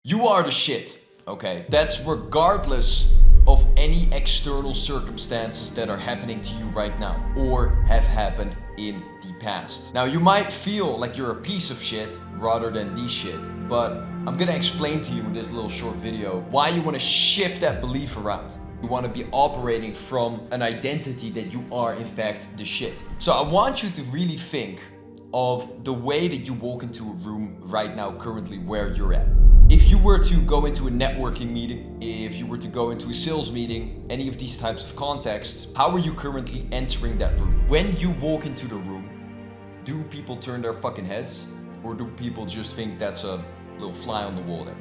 You are the shit, okay? That's regardless of any external circumstances that are happening to you right now or have happened in the past. Now, you might feel like you're a piece of shit rather than the shit, but I'm gonna explain to you in this little short video why you wanna shift that belief around. You want to be operating from an identity that you are in fact the shit. So I want you to really think of the way that you walk into a room right now, currently where you're at. If you were to go into a networking meeting, if you were to go into a sales meeting, any of these types of contexts, how are you currently entering that room? When you walk into the room, do people turn their fucking heads? Or do people just think that's a little fly on the wall there?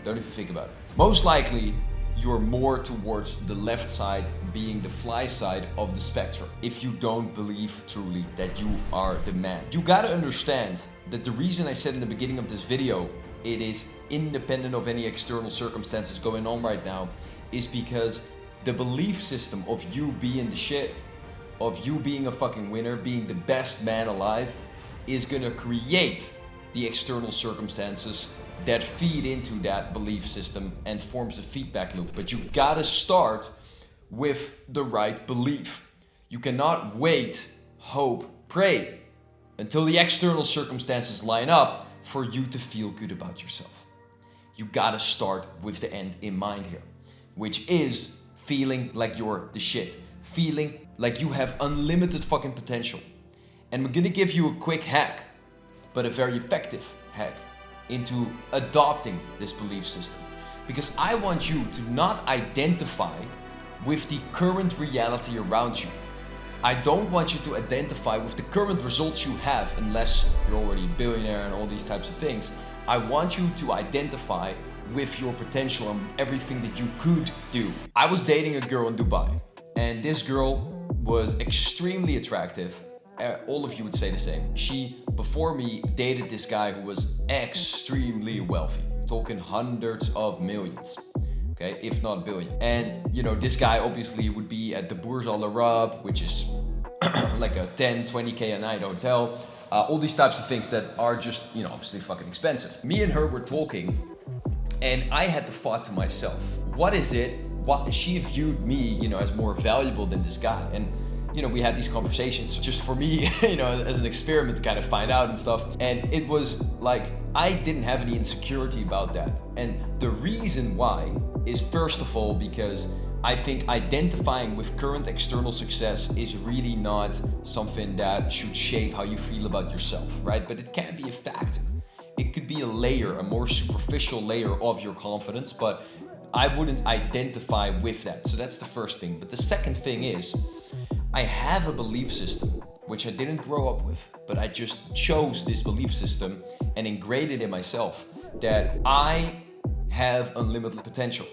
Don't even think about it. Most likely, you're more towards the left side, being the fly side of the spectrum, if you don't believe truly that you are the man. You gotta understand that the reason I said in the beginning of this video, it is independent of any external circumstances going on right now, is because the belief system of you being the shit, of you being a fucking winner, being the best man alive, is gonna create the external circumstances that feed into that belief system and forms a feedback loop. But you gotta start with the right belief. You cannot wait, hope, pray until the external circumstances line up for you to feel good about yourself. You gotta start with the end in mind here, which is feeling like you're the shit, feeling like you have unlimited fucking potential. And I'm gonna give you a quick hack, but a very effective hack into adopting this belief system. Because I want you to not identify with the current reality around you. I don't want you to identify with the current results you have unless you're already a billionaire and all these types of things. I want you to identify with your potential and everything that you could do. I was dating a girl in Dubai, and this girl was extremely attractive. All of you would say the same. She, before me, dated this guy who was extremely wealthy, talking hundreds of millions, okay, if not billion. And you know, this guy obviously would be at the Burj Al Arab, which is like a 10, 20K a night hotel. All these types of things that are just, you know, obviously fucking expensive. Me and her were talking, and I had the thought to myself, what is it? What she viewed me, you know, as more valuable than this guy. And you know, we had these conversations just for me, you know, as an experiment to kind of find out and stuff. And it was like, I didn't have any insecurity about that. And the reason why is, first of all, because I think identifying with current external success is really not something that should shape how you feel about yourself, right? But it can be a factor. It could be a layer, a more superficial layer of your confidence, but I wouldn't identify with that. So that's the first thing. But the second thing is, I have a belief system, which I didn't grow up with, but I just chose this belief system and ingrained it in myself, that I have unlimited potential.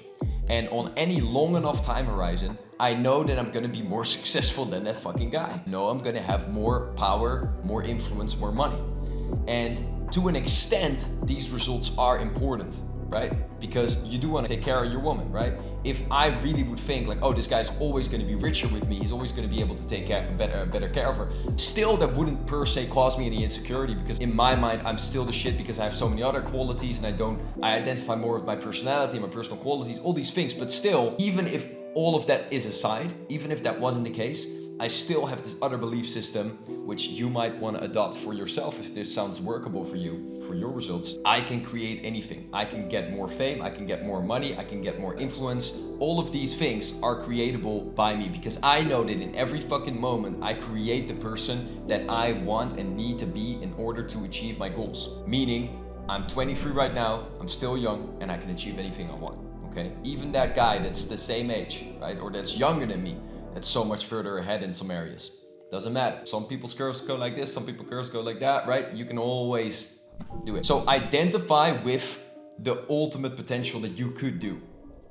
And on any long enough time horizon, I know that I'm gonna be more successful than that fucking guy. I know I'm gonna have more power, more influence, more money. And to an extent, these results are important, right? Because you do want to take care of your woman, right? If I really would think like, oh, this guy's always going to be richer with me, he's always going to be able to take better care of her, still that wouldn't per se cause me any insecurity, because in my mind, I'm still the shit because I have so many other qualities and I identify more with my personality, my personal qualities, all these things. But still, even if all of that is aside, even if that wasn't the case, I still have this other belief system, which you might want to adopt for yourself if this sounds workable for you, for your results. I can create anything. I can get more fame, I can get more money, I can get more influence. All of these things are creatable by me, because I know that in every fucking moment, I create the person that I want and need to be in order to achieve my goals. Meaning, I'm 23 right now, I'm still young, and I can achieve anything I want, okay? Even that guy that's the same age, right, or that's younger than me, that's so much further ahead in some areas. Doesn't matter. Some people's curves go like this, some people's curves go like that, right? You can always do it. So identify with the ultimate potential that you could do,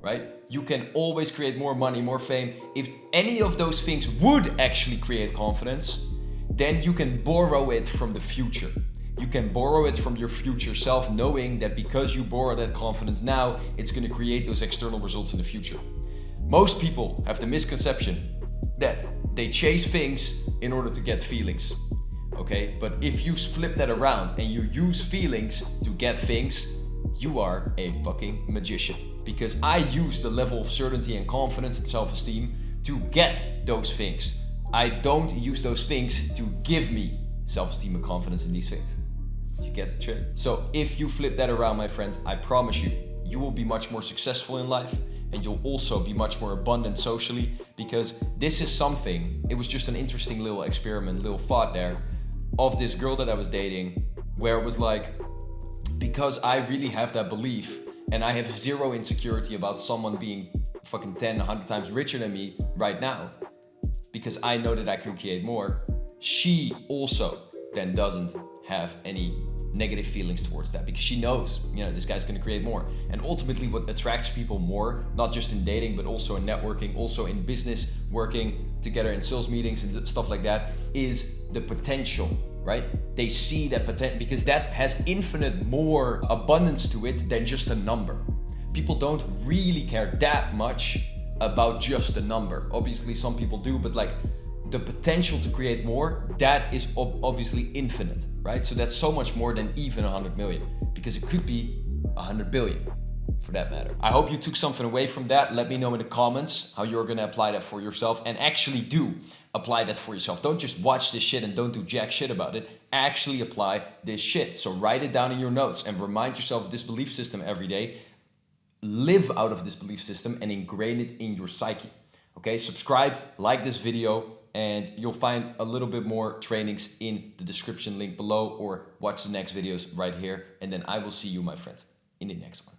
right? You can always create more money, more fame. If any of those things would actually create confidence, then you can borrow it from the future. You can borrow it from your future self, knowing that because you borrow that confidence now, it's going to create those external results in the future. Most people have the misconception that they chase things in order to get feelings, okay? But if you flip that around and you use feelings to get things, you are a fucking magician. Because I use the level of certainty and confidence and self-esteem to get those things. I don't use those things to give me self-esteem and confidence in these things. You get the trick? So if you flip that around, my friend, I promise you, you will be much more successful in life, and you'll also be much more abundant socially, because this is something, it was just an interesting little experiment, little thought there, of this girl that I was dating, where it was like, because I really have that belief, and I have zero insecurity about someone being fucking 10, 100 times richer than me right now, because I know that I can create more, she also then doesn't have any negative feelings towards that, because she knows, this guy's gonna create more. And ultimately what attracts people more, not just in dating, but also in networking, also in business, working together in sales meetings and stuff like that, is the potential, right? They see that potential, because that has infinite more abundance to it than just a number. People don't really care that much about just a number. Obviously some people do, but like the potential to create more, that is obviously infinite, right? So that's so much more than even 100 million, because it could be 100 billion for that matter. I hope you took something away from that. Let me know in the comments how you're gonna apply that for yourself, and actually do apply that for yourself. Don't just watch this shit and don't do jack shit about it. Actually apply this shit. So write it down in your notes and remind yourself of this belief system every day. Live out of this belief system and ingrain it in your psyche. Okay, subscribe, like this video, and you'll find a little bit more trainings in the description link below, or watch the next videos right here. And then I will see you, my friend, in the next one.